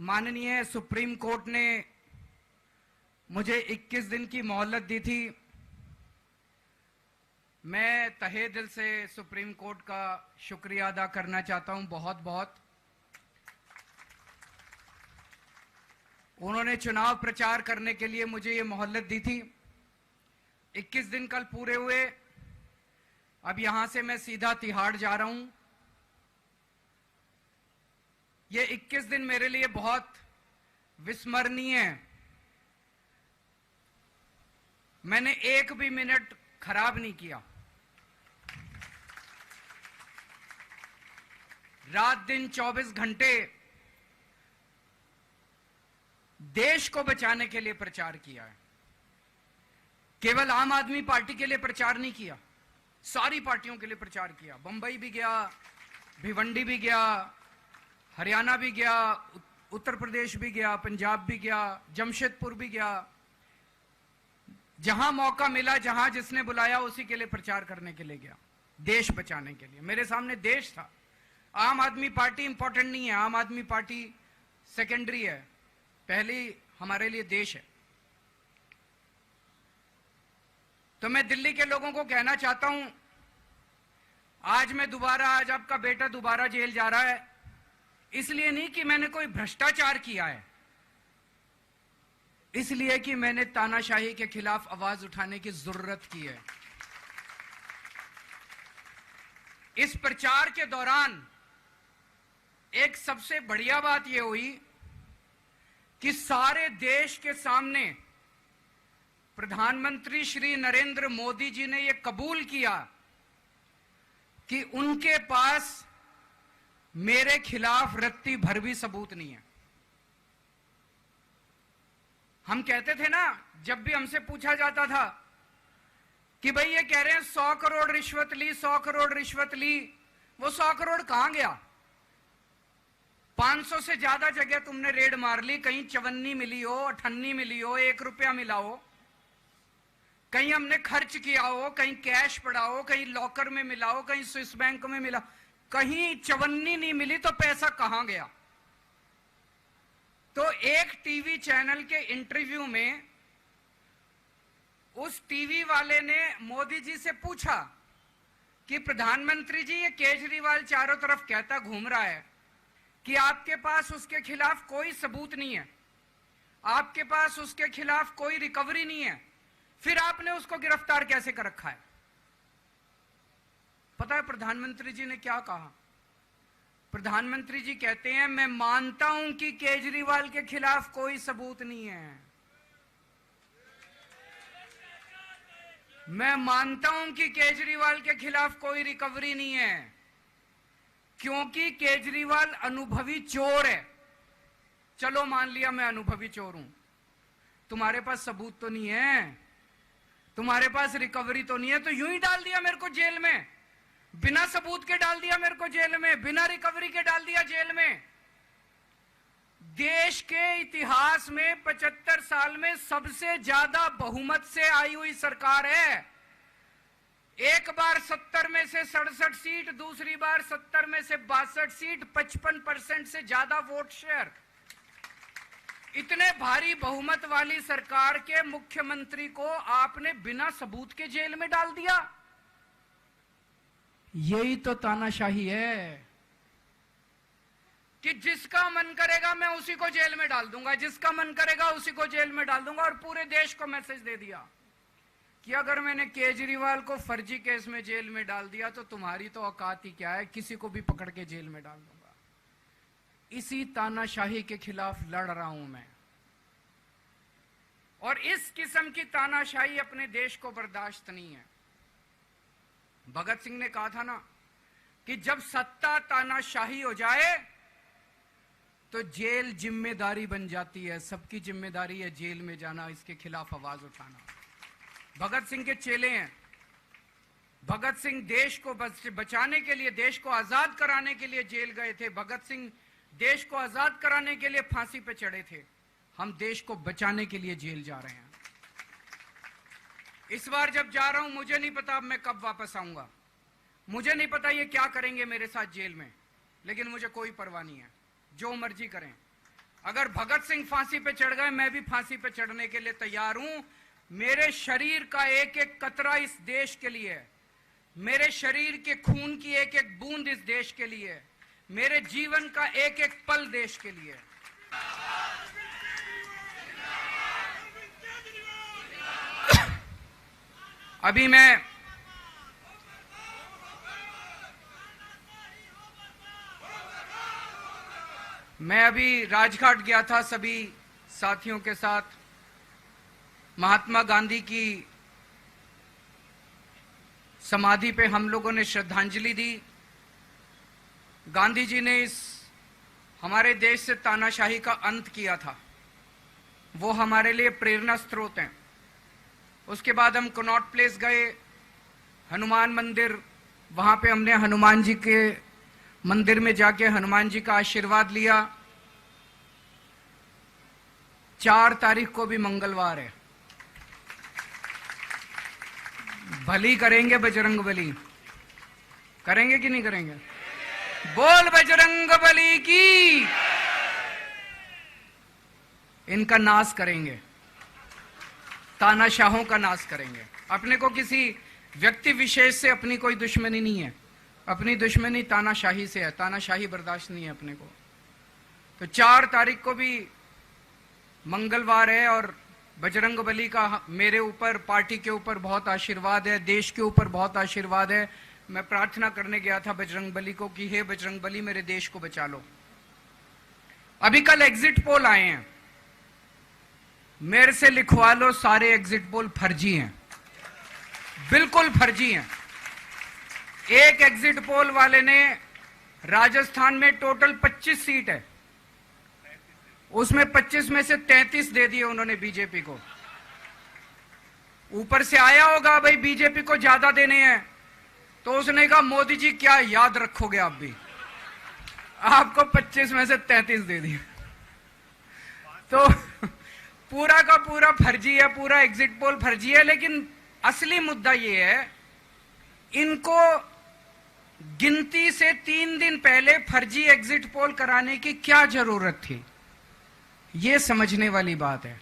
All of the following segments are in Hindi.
माननीय सुप्रीम कोर्ट ने मुझे 21 दिन की मोहलत दी थी। मैं तहे दिल से सुप्रीम कोर्ट का शुक्रिया अदा करना चाहता हूं, बहुत बहुत। उन्होंने चुनाव प्रचार करने के लिए मुझे ये मोहलत दी थी। 21 दिन कल पूरे हुए। अब यहां से मैं सीधा तिहाड़ जा रहा हूं। ये 21 दिन मेरे लिए बहुत विस्मरणीय है। मैंने एक भी मिनट खराब नहीं किया। रात दिन 24 घंटे देश को बचाने के लिए प्रचार किया है। केवल आम आदमी पार्टी के लिए प्रचार नहीं किया, सारी पार्टियों के लिए प्रचार किया। बंबई भी गया, भिवंडी भी गया, हरियाणा भी गया, उत्तर प्रदेश भी गया, पंजाब भी गया, जमशेदपुर भी गया। जहां मौका मिला, जहां जिसने बुलाया, उसी के लिए प्रचार करने के लिए गया, देश बचाने के लिए। मेरे सामने देश था। आम आदमी पार्टी इंपॉर्टेंट नहीं है, आम आदमी पार्टी सेकेंडरी है, पहली हमारे लिए देश है। तो मैं दिल्ली के लोगों को कहना चाहता हूं, आज आपका बेटा दोबारा जेल जा रहा है, इसलिए नहीं कि मैंने कोई भ्रष्टाचार किया है, इसलिए कि मैंने तानाशाही के खिलाफ आवाज उठाने की जरूरत की है। इस प्रचार के दौरान एक सबसे बढ़िया बात यह हुई कि सारे देश के सामने प्रधानमंत्री श्री नरेंद्र मोदी जी ने यह कबूल किया कि उनके पास मेरे खिलाफ रत्ती भर भी सबूत नहीं है। हम कहते थे ना, जब भी हमसे पूछा जाता था कि भाई ये कह रहे हैं 100 करोड़ रिश्वत ली, 100 करोड़ रिश्वत ली, वो 100 करोड़ कहां गया? 500 से ज्यादा जगह तुमने रेड मार ली, कहीं चवन्नी मिली हो, अठन्नी मिली हो, 1 रुपया मिला हो, कहीं हमने खर्च किया हो, कहीं कैश पड़ा हो, कहीं लॉकर में मिला हो, कहीं स्विस बैंक में मिला, कहीं चवन्नी नहीं मिली, तो पैसा कहां गया? तो एक टीवी चैनल के इंटरव्यू में उस टीवी वाले ने मोदी जी से पूछा कि प्रधानमंत्री जी, ये केजरीवाल चारों तरफ कहता घूम रहा है कि आपके पास उसके खिलाफ कोई सबूत नहीं है, आपके पास उसके खिलाफ कोई रिकवरी नहीं है, फिर आपने उसको गिरफ्तार कैसे कर रखा है? पता है प्रधानमंत्री जी ने क्या कहा? प्रधानमंत्री जी कहते हैं, मैं मानता हूं कि केजरीवाल के खिलाफ कोई सबूत नहीं है, मैं मानता हूं कि केजरीवाल के खिलाफ कोई रिकवरी नहीं है, क्योंकि केजरीवाल अनुभवी चोर है। चलो मान लिया मैं अनुभवी चोर हूं, तुम्हारे पास सबूत तो नहीं है, तुम्हारे पास रिकवरी तो नहीं है, तो यूं ही डाल दिया मेरे को जेल में, बिना सबूत के डाल दिया मेरे को जेल में, बिना रिकवरी के डाल दिया जेल में। देश के इतिहास में 75 साल में सबसे ज्यादा बहुमत से आई हुई सरकार है। एक बार 70 में से 67 सीट, दूसरी बार 70 में से 62 सीट, 55% से ज्यादा वोट शेयर। इतने भारी बहुमत वाली सरकार के मुख्यमंत्री को आपने बिना सबूत के जेल में डाल दिया। यही तो तानाशाही है कि जिसका मन करेगा मैं उसी को जेल में डाल दूंगा, जिसका मन करेगा उसी को जेल में डाल दूंगा। और पूरे देश को मैसेज दे दिया कि अगर मैंने केजरीवाल को फर्जी केस में जेल में डाल दिया तो तुम्हारी तो औकात ही क्या है, किसी को भी पकड़ के जेल में डाल दूंगा। इसी तानाशाही के खिलाफ लड़ रहा हूं मैं, और इस किस्म की तानाशाही अपने देश को बर्दाश्त नहीं है। भगत सिंह ने कहा था ना कि जब सत्ता तानाशाही हो जाए तो जेल जिम्मेदारी बन जाती है, सबकी जिम्मेदारी है जेल में जाना, इसके खिलाफ आवाज उठाना। भगत सिंह के चेले हैं। भगत सिंह देश को बचाने के लिए, देश को आजाद कराने के लिए जेल गए थे। भगत सिंह देश को आजाद कराने के लिए फांसी पे चढ़े थे। हम देश को बचाने के लिए जेल जा रहे हैं। इस बार जब जा रहा हूं, मुझे नहीं पता अब मैं कब वापस आऊंगा, मुझे नहीं पता ये क्या करेंगे मेरे साथ जेल में, लेकिन मुझे कोई परवाह नहीं है, जो मर्जी करें। अगर भगत सिंह फांसी पे चढ़ गए, मैं भी फांसी पे चढ़ने के लिए तैयार हूं। मेरे शरीर का एक एक कतरा इस देश के लिए है, मेरे शरीर के खून की एक एक बूंद इस देश के लिए है, मेरे जीवन का एक एक पल देश के लिए। अभी मैं अभी राजघाट गया था सभी साथियों के साथ। महात्मा गांधी की समाधि पे हम लोगों ने श्रद्धांजलि दी। गांधी जी ने इस हमारे देश से तानाशाही का अंत किया था, वो हमारे लिए प्रेरणा स्रोत हैं। उसके बाद हम कनॉट प्लेस गए, हनुमान मंदिर, वहां पे हमने हनुमान जी के मंदिर में जाके हनुमान जी का आशीर्वाद लिया। 4 तारीख को भी मंगलवार है, भली करेंगे बजरंग बली, करेंगे कि नहीं करेंगे? बोल बजरंग बली की। इनका नाश करेंगे, तानाशाहों का नाश करेंगे। अपने को किसी व्यक्ति विशेष से अपनी कोई दुश्मनी नहीं है, अपनी दुश्मनी तानाशाही से है, तानाशाही बर्दाश्त नहीं है अपने को। तो 4 तारीख को भी मंगलवार है और बजरंग बली का मेरे ऊपर, पार्टी के ऊपर बहुत आशीर्वाद है, देश के ऊपर बहुत आशीर्वाद है। मैं प्रार्थना करने गया था बजरंग बली को कि हे बजरंग बली, मेरे देश को बचा लो। अभी कल एग्जिट पोल आए हैं, मेरे से लिखवा लो, सारे एग्जिट पोल फर्जी हैं, बिल्कुल फर्जी हैं। एक एग्जिट पोल वाले ने राजस्थान में टोटल 25 सीट है, उसमें 25 में से 33 दे दिए उन्होंने बीजेपी को। ऊपर से आया होगा भाई बीजेपी को ज्यादा देने हैं, तो उसने कहा मोदी जी क्या याद रखोगे आप भी, आपको 25 में से 33 दे दिए। तो पूरा का पूरा फर्जी है, पूरा एग्जिट पोल फर्जी है। लेकिन असली मुद्दा ये है, इनको गिनती से 3 दिन पहले फर्जी एग्जिट पोल कराने की क्या जरूरत थी, ये समझने वाली बात है।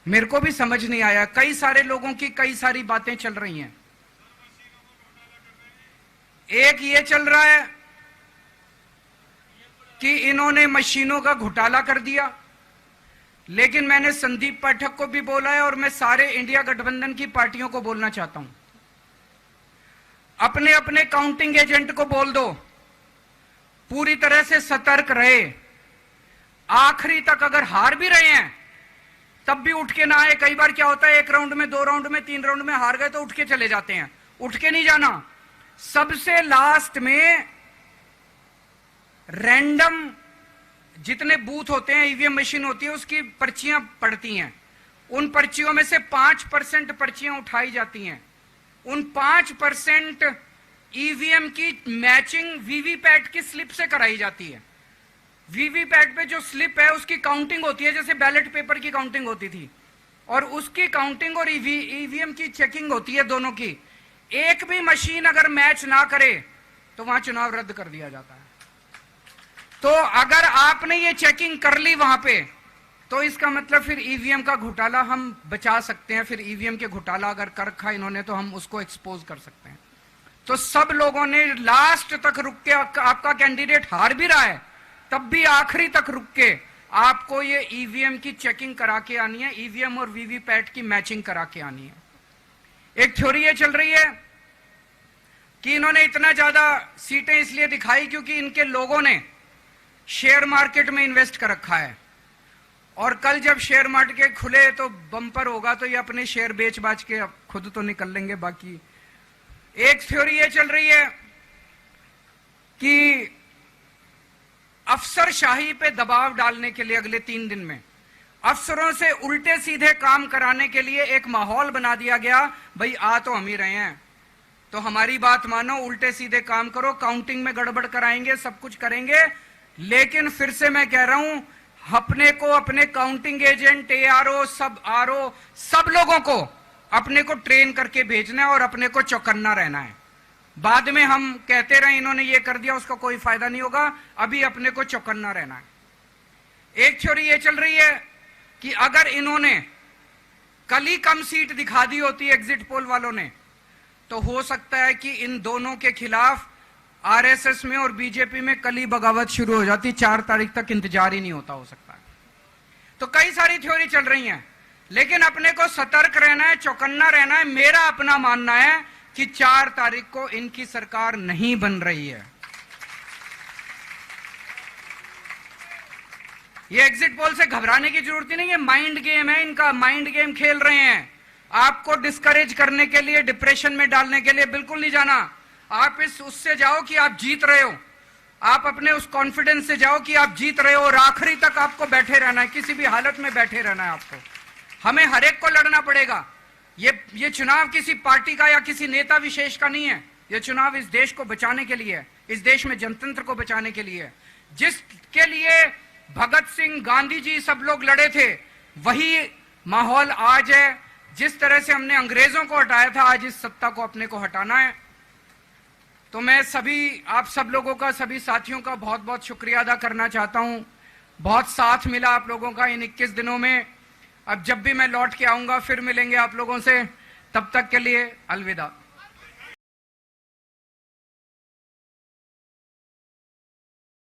मेरे को भी समझ नहीं आया, कई सारे लोगों की कई सारी बातें चल रही हैं। एक ये चल रहा है कि इन्होंने मशीनों का घोटाला कर दिया, लेकिन मैंने संदीप पाठक को भी बोला है और मैं सारे इंडिया गठबंधन की पार्टियों को बोलना चाहता हूं, अपने अपने काउंटिंग एजेंट को बोल दो पूरी तरह से सतर्क रहे। आखिरी तक अगर हार भी रहे हैं तब भी उठ के ना आए। कई बार क्या होता है, 1 राउंड में, 2 राउंड में, 3 राउंड में हार गए तो उठ के चले जाते हैं। उठ के नहीं जाना, सबसे लास्ट में रैंडम जितने बूथ होते हैं, ईवीएम मशीन होती है, उसकी पर्चियां पड़ती हैं। उन पर्चियों में से 5% पर्चियां उठाई जाती हैं। उन 5% ईवीएम की मैचिंग वीवीपैट की स्लिप से कराई जाती है। वीवीपैट पे जो स्लिप है उसकी काउंटिंग होती है, जैसे बैलेट पेपर की काउंटिंग होती थी, और उसकी काउंटिंग और ईवीएम की चेकिंग होती है दोनों की। एक भी मशीन अगर मैच ना करे तो वहां चुनाव रद्द कर दिया जाता है। तो अगर आपने ये चेकिंग कर ली वहां पे, तो इसका मतलब फिर ईवीएम का घोटाला हम बचा सकते हैं। फिर ईवीएम के घोटाला अगर कर रखा इन्होंने तो हम उसको एक्सपोज कर सकते हैं। तो सब लोगों ने लास्ट तक रुक के, आपका कैंडिडेट हार भी रहा है तब भी आखिरी तक रुक के आपको ये ईवीएम की चेकिंग करा के आनी है, ईवीएम और वीवीपैट की मैचिंग करा के आनी है। एक थ्योरी ये चल रही है कि इन्होंने इतना ज्यादा सीटें इसलिए दिखाई क्योंकि इनके लोगों ने शेयर मार्केट में इन्वेस्ट कर रखा है, और कल जब शेयर मार्केट खुले तो बम्पर होगा, तो ये अपने शेयर बेच बाच के खुद तो निकल लेंगे। बाकी एक थ्योरी ये चल रही है कि अफसरशाही पे दबाव डालने के लिए अगले 3 दिन में अफसरों से उल्टे सीधे काम कराने के लिए एक माहौल बना दिया गया। भाई आ तो हम ही रहे हैं, तो हमारी बात मानो, उल्टे सीधे काम करो, काउंटिंग में गड़बड़ कराएंगे, सब कुछ करेंगे। लेकिन फिर से मैं कह रहा हूं, अपने को, अपने काउंटिंग एजेंट, एआरओ, सब आरओ, सब लोगों को अपने को ट्रेन करके भेजना है और अपने को चौकन्ना रहना है। बाद में हम कहते रहे इन्होंने ये कर दिया, उसका कोई फायदा नहीं होगा। अभी अपने को चौकन्ना रहना है। एक थ्योरी ये चल रही है कि अगर इन्होंने कल ही कम सीट दिखा दी होती एग्जिट पोल वालों ने, तो हो सकता है कि इन दोनों के खिलाफ आरएसएस में और बीजेपी में कल ही बगावत शुरू हो जाती, 4 तारीख तक इंतजार ही नहीं होता, हो सकता है। तो कई सारी थ्योरी चल रही हैं, लेकिन अपने को सतर्क रहना है, चौकन्ना रहना है। मेरा अपना मानना है कि 4 तारीख को इनकी सरकार नहीं बन रही है। ये एग्जिट पोल से घबराने की जरूरत ही नहीं है, माइंड गेम है इनका, माइंड गेम खेल रहे हैं। आपको डिस्करेज करने के लिए, डिप्रेशन में डालने के लिए बिल्कुल नहीं जाना। आप उससे जाओ कि आप जीत रहे हो, आप अपने उस कॉन्फिडेंस से जाओ कि आप जीत रहे हो, और आखिरी तक आपको बैठे रहना है, किसी भी हालत में बैठे रहना है आपको। हमें हर एक को लड़ना पड़ेगा। ये चुनाव किसी पार्टी का या किसी नेता विशेष का नहीं है, ये चुनाव इस देश को बचाने के लिए है, इस देश में जनतंत्र को बचाने के लिए है। जिसके लिए भगत सिंह, गांधी जी सब लोग लड़े थे, वही माहौल आज है। जिस तरह से हमने अंग्रेजों को हटाया था, आज इस सत्ता को अपने को हटाना है। तो मैं सभी आप सब लोगों का, सभी साथियों का बहुत बहुत शुक्रिया अदा करना चाहता हूं। बहुत साथ मिला आप लोगों का इन 21 दिनों में। अब जब भी मैं लौट के आऊंगा फिर मिलेंगे आप लोगों से, तब तक के लिए अलविदा।